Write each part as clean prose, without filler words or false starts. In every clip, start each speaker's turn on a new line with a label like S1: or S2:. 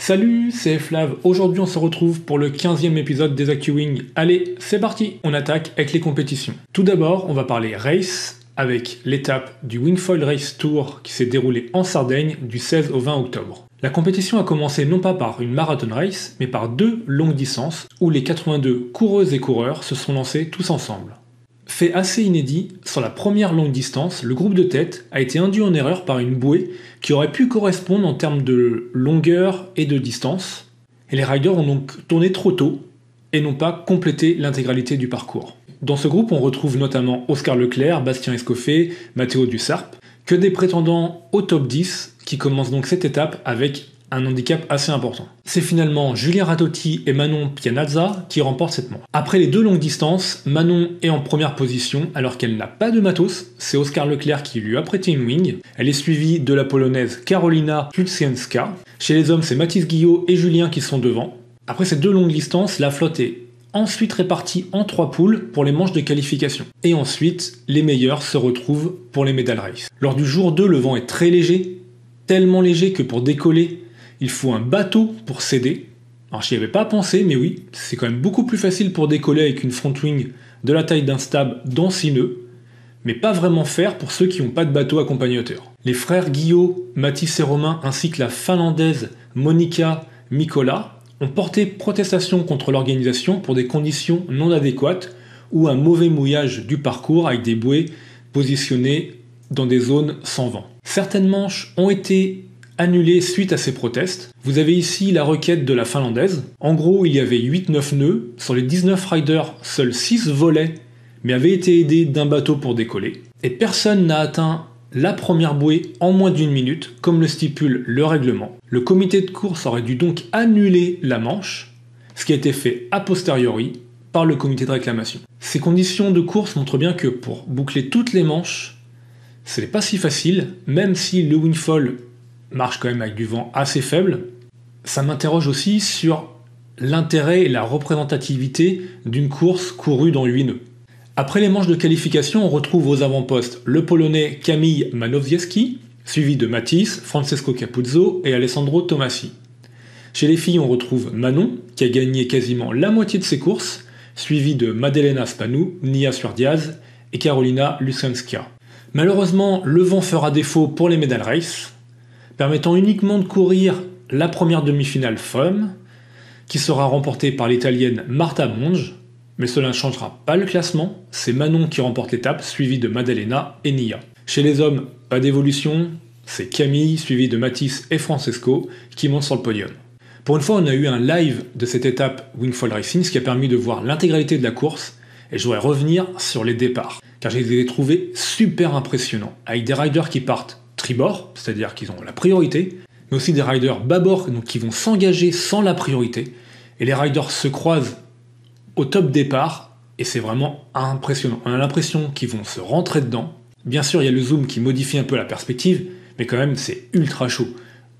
S1: Salut, c'est Flav. Aujourd'hui on se retrouve pour le 15e épisode des ActuWing. Allez, c'est parti. On attaque avec les compétitions. Tout d'abord, on va parler race avec l'étape du Wingfoil Race Tour qui s'est déroulée en Sardaigne du 16 au 20 octobre. La compétition a commencé non pas par une marathon race, mais par 2 longues distances où les 82 coureuses et coureurs se sont lancés tous ensemble. Fait assez inédit, sur la première longue distance, le groupe de tête a été induit en erreur par une bouée qui aurait pu correspondre en termes de longueur et de distance, et les riders ont donc tourné trop tôt et n'ont pas complété l'intégralité du parcours. Dans ce groupe, on retrouve notamment Oscar Leclerc, Bastien Escoffet, Matteo Dussarp, que des prétendants au top 10 qui commencent donc cette étape avec un handicap assez important. C'est finalement Julien Ratotti et Manon Pianazza qui remportent cette manche. Après les 2 longues distances, Manon est en première position alors qu'elle n'a pas de matos, c'est Oscar Leclerc qui lui a prêté une wing. Elle est suivie de la polonaise Karolina Kuczyńska. Chez les hommes, c'est Mathis Guillot et Julien qui sont devant. Après ces 2 longues distances, la flotte est ensuite répartie en 3 poules pour les manches de qualification. Et ensuite, les meilleurs se retrouvent pour les medal race. Lors du jour 2, le vent est très léger, tellement léger que pour décoller, il faut un bateau pour s'aider. Alors j'y avais pas pensé, mais oui, c'est quand même beaucoup plus facile pour décoller avec une front wing de la taille d'un stab dans 6 nœuds, mais pas vraiment faire pour ceux qui n'ont pas de bateau accompagnateur. Les frères Guillot, Mathis et Romain, ainsi que la finlandaise Monika Mikola, ont porté protestation contre l'organisation pour des conditions non adéquates ou un mauvais mouillage du parcours avec des bouées positionnées dans des zones sans vent. Certaines manches ont été annulé suite à ces protestes. Vous avez ici la requête de la finlandaise. En gros, il y avait 8-9 nœuds. Sur les 19 riders, seuls 6 volaient, mais avaient été aidés d'un bateau pour décoller. Et personne n'a atteint la première bouée en moins d'1 minute, comme le stipule le règlement. Le comité de course aurait dû donc annuler la manche, ce qui a été fait a posteriori par le comité de réclamation. Ces conditions de course montrent bien que pour boucler toutes les manches, ce n'est pas si facile, même si le wingfoil marche quand même avec du vent assez faible. Ça m'interroge aussi sur l'intérêt et la représentativité d'une course courue dans 8 nœuds. Après les manches de qualification, on retrouve aux avant-postes le Polonais Kamil Manowiecki, suivi de Mathis, Francesco Capuzzo et Alessandro Tomasi. Chez les filles, on retrouve Manon, qui a gagné quasiment la moitié de ses courses, suivi de Madelena Spanou, Nia Suardiaz et Karolina Lusenska. Malheureusement, le vent fera défaut pour les medal race, permettant uniquement de courir la première demi-finale femmes, qui sera remportée par l'italienne Marta Monge, mais cela ne changera pas le classement, c'est Manon qui remporte l'étape, suivi de Maddalena et Nia. Chez les hommes, pas d'évolution, c'est Camille, suivi de Mathis et Francesco, qui montent sur le podium. Pour une fois, on a eu un live de cette étape Wingfoil Racing, ce qui a permis de voir l'intégralité de la course, et je voudrais revenir sur les départs, car je les ai trouvés super impressionnants, avec des riders qui partent tribord, c'est-à-dire qu'ils ont la priorité, mais aussi des riders bâbord, donc qui vont s'engager sans la priorité, et les riders se croisent au top départ, et c'est vraiment impressionnant. On a l'impression qu'ils vont se rentrer dedans. Bien sûr, il y a le zoom qui modifie un peu la perspective, mais quand même, c'est ultra chaud.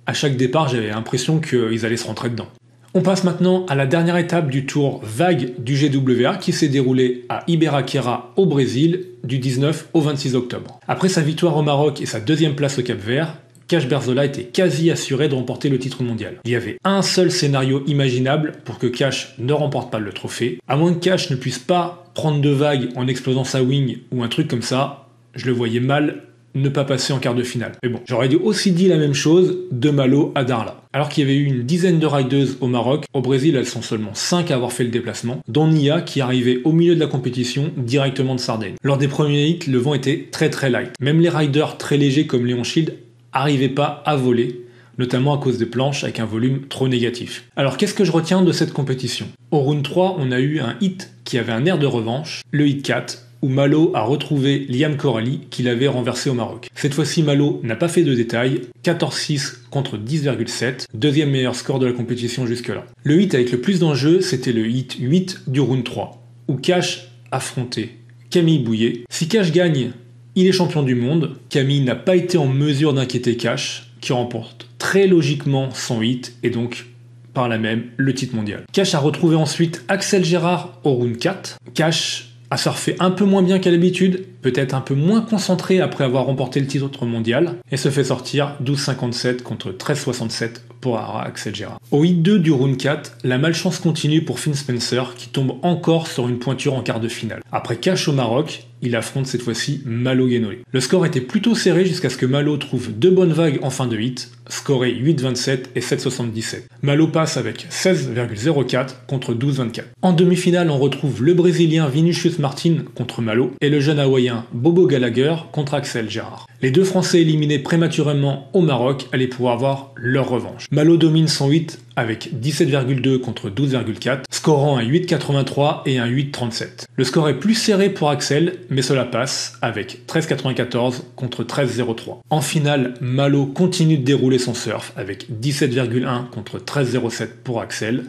S1: À chaque départ, j'avais l'impression qu'ils allaient se rentrer dedans. On passe maintenant à la dernière étape du tour vague du GWA qui s'est déroulé à Ibiraquera au Brésil du 19 au 26 octobre. Après sa victoire au Maroc et sa 2e place au Cap-Vert, Cash Berzola était quasi assuré de remporter le titre mondial. Il y avait un seul scénario imaginable pour que Cash ne remporte pas le trophée. À moins que Cash ne puisse pas prendre de vagues en explosant sa wing ou un truc comme ça, je le voyais mal ne pas passer en quart de finale. Mais bon, j'aurais dû aussi dit la même chose de Malo à Darla. Alors qu'il y avait eu une dizaine de rideuses au Maroc, au Brésil elles sont seulement 5 à avoir fait le déplacement, dont Nia qui arrivait au milieu de la compétition directement de Sardaigne. Lors des premiers hits, le vent était très light. Même les riders très légers comme Léon Schild n'arrivaient pas à voler, notamment à cause des planches avec un volume trop négatif. Alors qu'est-ce que je retiens de cette compétition ? Au round 3, on a eu un hit qui avait un air de revanche, le hit 4, où Malo a retrouvé Liam Corali qui l'avait renversé au Maroc. Cette fois-ci, Malo n'a pas fait de détails, 14-6 contre 10,7, deuxième meilleur score de la compétition jusque-là. Le hit avec le plus d'enjeux, c'était le hit 8 du round 3, où Cash affrontait Camille Bouillet. Si Cash gagne, il est champion du monde. Camille n'a pas été en mesure d'inquiéter Cash, qui remporte très logiquement son hit, et donc par là même le titre mondial. Cash a retrouvé ensuite Axel Gérard au round 4. Cash a surfé un peu moins bien qu'à l'habitude, peut-être un peu moins concentré après avoir remporté le titre mondial, et se fait sortir 12,57 contre 13,67 pour Axel Gérard. Au hit 2 du round 4, la malchance continue pour Finn Spencer qui tombe encore sur une pointure en quart de finale. Après cash au Maroc, il affronte cette fois-ci Malo Guénolé. Le score était plutôt serré jusqu'à ce que Malo trouve 2 bonnes vagues en fin de hit, scoré 8,27 et 7,77. Malo passe avec 16,04 contre 12,24. En demi-finale, on retrouve le Brésilien Vinicius Martin contre Malo et le jeune Hawaïen Bobo Gallagher contre Axel Gérard. Les deux Français éliminés prématurément au Maroc allaient pouvoir avoir leur revanche. Malo domine son hit avec 17,2 contre 12,4, scorant un 8,83 et un 8,37. Le score est plus serré pour Axel, mais cela passe avec 13,94 contre 13,03. En finale, Malo continue de dérouler son surf avec 17,1 contre 13,07 pour Axel.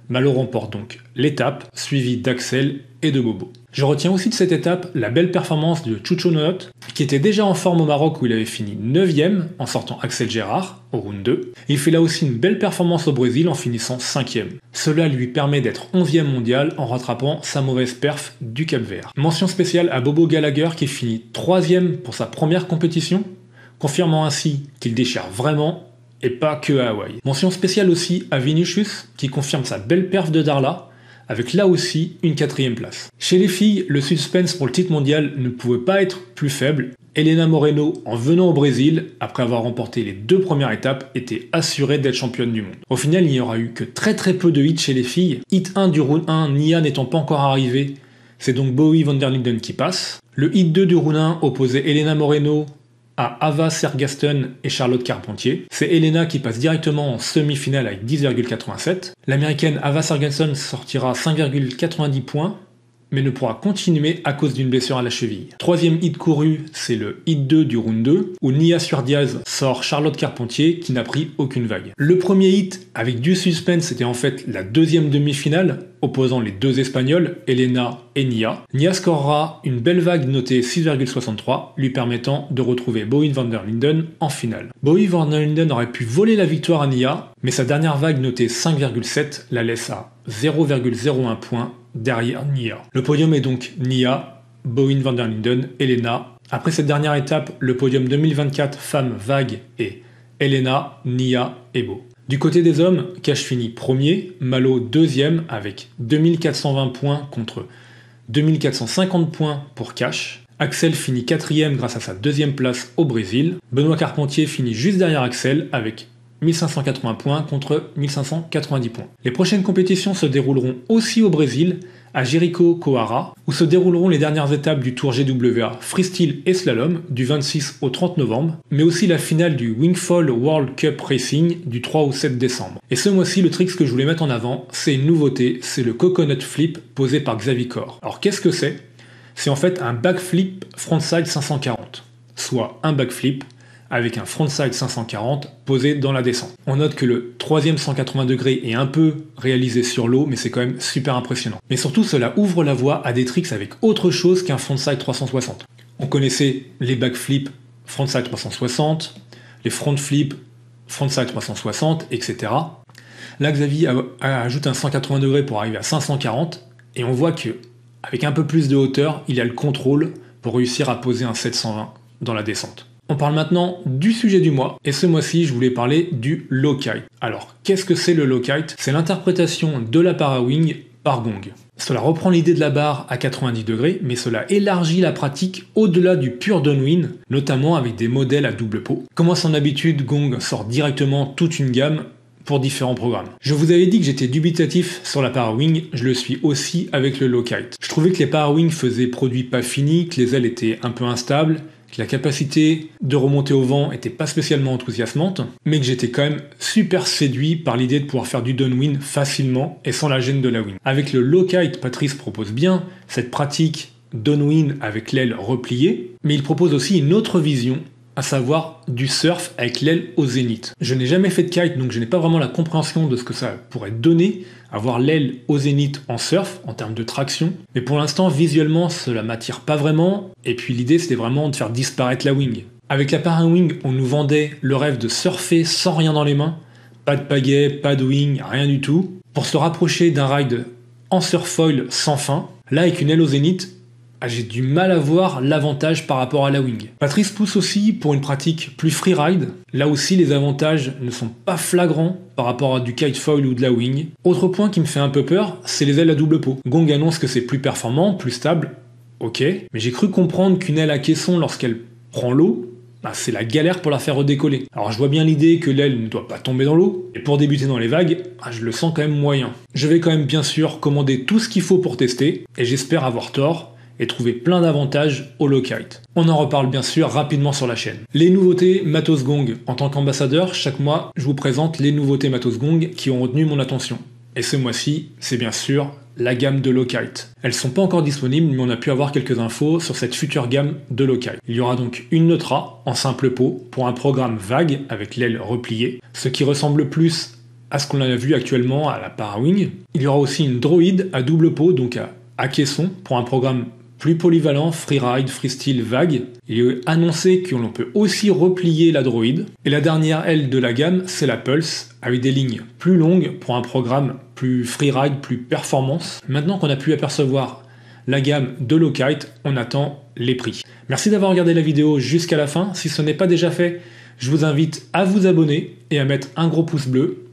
S1: Malo remporte donc l'étape, suivie d'Axel et de Bobo. Je retiens aussi de cette étape la belle performance de Chucho Noot, qui était déjà en forme au Maroc où il avait fini 9ème en sortant Axel Gérard au round 2. Et il fait là aussi une belle performance au Brésil en finissant 5ème. Cela lui permet d'être 11ème mondial en rattrapant sa mauvaise perf du Cap-Vert. Mention spéciale à Bobo Gallagher qui finit 3ème pour sa première compétition, confirmant ainsi qu'il déchire vraiment et pas que à Hawaï. Mention spéciale aussi à Vinicius qui confirme sa belle perf de Darla, avec là aussi une 4ème place. Chez les filles, le suspense pour le titre mondial ne pouvait pas être plus faible. Elena Moreno, en venant au Brésil, après avoir remporté les 2 premières étapes, était assurée d'être championne du monde. Au final, il n'y aura eu que très peu de hits chez les filles. Hit 1 du round 1, Nia n'étant pas encore arrivé, c'est donc Bowie van der Linden qui passe. Le hit 2 du round 1 opposait Elena Moreno à Ava Sergaston et Charlotte Carpentier. C'est Elena qui passe directement en semi-finale avec 10,87. L'américaine Ava Sergaston sortira 5,90 points, mais ne pourra continuer à cause d'une blessure à la cheville. 3ème hit couru, c'est le hit 2 du round 2, où Nia Suardiaz sort Charlotte Carpentier qui n'a pris aucune vague. Le premier hit, avec du suspense, c'était en fait la 2ème demi-finale, opposant les 2 Espagnols, Elena et Nia. Nia scorera une belle vague notée 6,63, lui permettant de retrouver Bowie van der Linden en finale. Bowie van der Linden aurait pu voler la victoire à Nia, mais sa dernière vague notée 5,7 la laisse à 0,01 points derrière Nia. Le podium est donc Nia, Bowie van der Linden, Elena. Après cette dernière étape, le podium 2024 femmes vague est Elena, Nia et Bo. Du côté des hommes, Cash finit premier, Malo 2ème avec 2420 points contre 2450 points pour Cash. Axel finit 4ème grâce à sa 2ème place au Brésil. Benoît Carpentier finit juste derrière Axel avec 1580 points contre 1590 points. Les prochaines compétitions se dérouleront aussi au Brésil, à Jericoacoara, où se dérouleront les dernières étapes du Tour GWA Freestyle et Slalom du 26 au 30 novembre, mais aussi la finale du Wingfoil World Cup Racing du 3 au 7 décembre. Et ce mois-ci, le trick que je voulais mettre en avant, c'est une nouveauté, c'est le Coconut Flip posé par Xavier Corr. Alors qu'est-ce que c'est ? C'est en fait un backflip frontside 540, soit un backflip avec un frontside 540 posé dans la descente. On note que le 3ème 180 degrés est un peu réalisé sur l'eau, mais c'est quand même super impressionnant. Mais surtout, cela ouvre la voie à des tricks avec autre chose qu'un frontside 360. On connaissait les backflips frontside 360, les front flips frontside 360, etc. Là, Xavier ajoute un 180 degrés pour arriver à 540, et on voit que avec un peu plus de hauteur, il a le contrôle pour réussir à poser un 720 dans la descente. On parle maintenant du sujet du mois, et ce mois-ci, je voulais parler du low kite. Alors, qu'est-ce que c'est le low kite ? C'est l'interprétation de la para-wing par gong. Cela reprend l'idée de la barre à 90 degrés, mais cela élargit la pratique au-delà du pur downwind, notamment avec des modèles à double pot. Comme à son habitude, Gong sort directement toute une gamme pour différents programmes. Je vous avais dit que j'étais dubitatif sur la para-wing, je le suis aussi avec le low kite. Je trouvais que les para-wing faisaient produit pas fini, que les ailes étaient un peu instables, que la capacité de remonter au vent était pas spécialement enthousiasmante, mais que j'étais quand même super séduit par l'idée de pouvoir faire du downwind facilement et sans la gêne de la wing. Avec le low kite, Patrice propose bien cette pratique downwind avec l'aile repliée, mais il propose aussi une autre vision, à savoir du surf avec l'aile au zénith. Je n'ai jamais fait de kite, donc je n'ai pas vraiment la compréhension de ce que ça pourrait donner, avoir l'aile au zénith en surf, en termes de traction. Mais pour l'instant, visuellement, cela m'attire pas vraiment, et puis l'idée c'était vraiment de faire disparaître la wing. Avec la para-wing, on nous vendait le rêve de surfer sans rien dans les mains, pas de pagaie, pas de wing, rien du tout, pour se rapprocher d'un ride en surfoil sans fin. Là, avec une aile au zénith, j'ai du mal à voir l'avantage par rapport à la wing. Patrice pousse aussi pour une pratique plus freeride. Là aussi, les avantages ne sont pas flagrants par rapport à du kitefoil ou de la wing. Autre point qui me fait un peu peur, c'est les ailes à double pot. Gong annonce que c'est plus performant, plus stable. Ok, mais j'ai cru comprendre qu'une aile à caisson, lorsqu'elle prend l'eau, c'est la galère pour la faire redécoller. Alors je vois bien l'idée que l'aile ne doit pas tomber dans l'eau, et pour débuter dans les vagues, je le sens quand même moyen. Je vais quand même bien sûr commander tout ce qu'il faut pour tester, et j'espère avoir tort, et trouver plein d'avantages au low-kite. On en reparle bien sûr rapidement sur la chaîne. Les nouveautés Matos Gong. En tant qu'ambassadeur, chaque mois, je vous présente les nouveautés Matos Gong qui ont retenu mon attention. Et ce mois-ci, c'est bien sûr la gamme de low-kite. Elles sont pas encore disponibles, mais on a pu avoir quelques infos sur cette future gamme de low-kite. Il y aura donc une Neutra en simple pot pour un programme vague avec l'aile repliée, ce qui ressemble plus à ce qu'on a vu actuellement à la Parawing. Il y aura aussi une Droid à double pot, donc à caisson, pour un programme plus polyvalent, freeride, freestyle, vague. Il est annoncé qu'on peut aussi replier la Droid. Et la dernière aile de la gamme, c'est la Pulse, avec des lignes plus longues pour un programme plus freeride, plus performance. Maintenant qu'on a pu apercevoir la gamme de low-kite, on attend les prix. Merci d'avoir regardé la vidéo jusqu'à la fin. Si ce n'est pas déjà fait, je vous invite à vous abonner et à mettre un gros pouce bleu.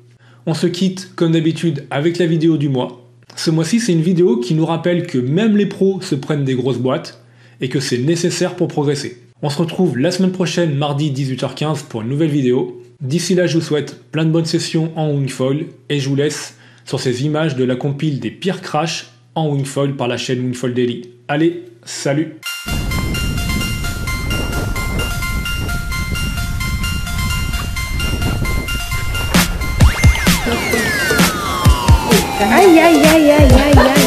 S1: On se quitte comme d'habitude avec la vidéo du mois. Ce mois-ci, c'est une vidéo qui nous rappelle que même les pros se prennent des grosses boîtes et que c'est nécessaire pour progresser. On se retrouve la semaine prochaine, mardi 18h15 pour une nouvelle vidéo. D'ici là, je vous souhaite plein de bonnes sessions en wingfoil et je vous laisse sur ces images de la compile des pires crashs en wingfoil par la chaîne Wingfoil Daily. Allez, salut!
S2: Aïe aïe aïe aïe aïe aïe.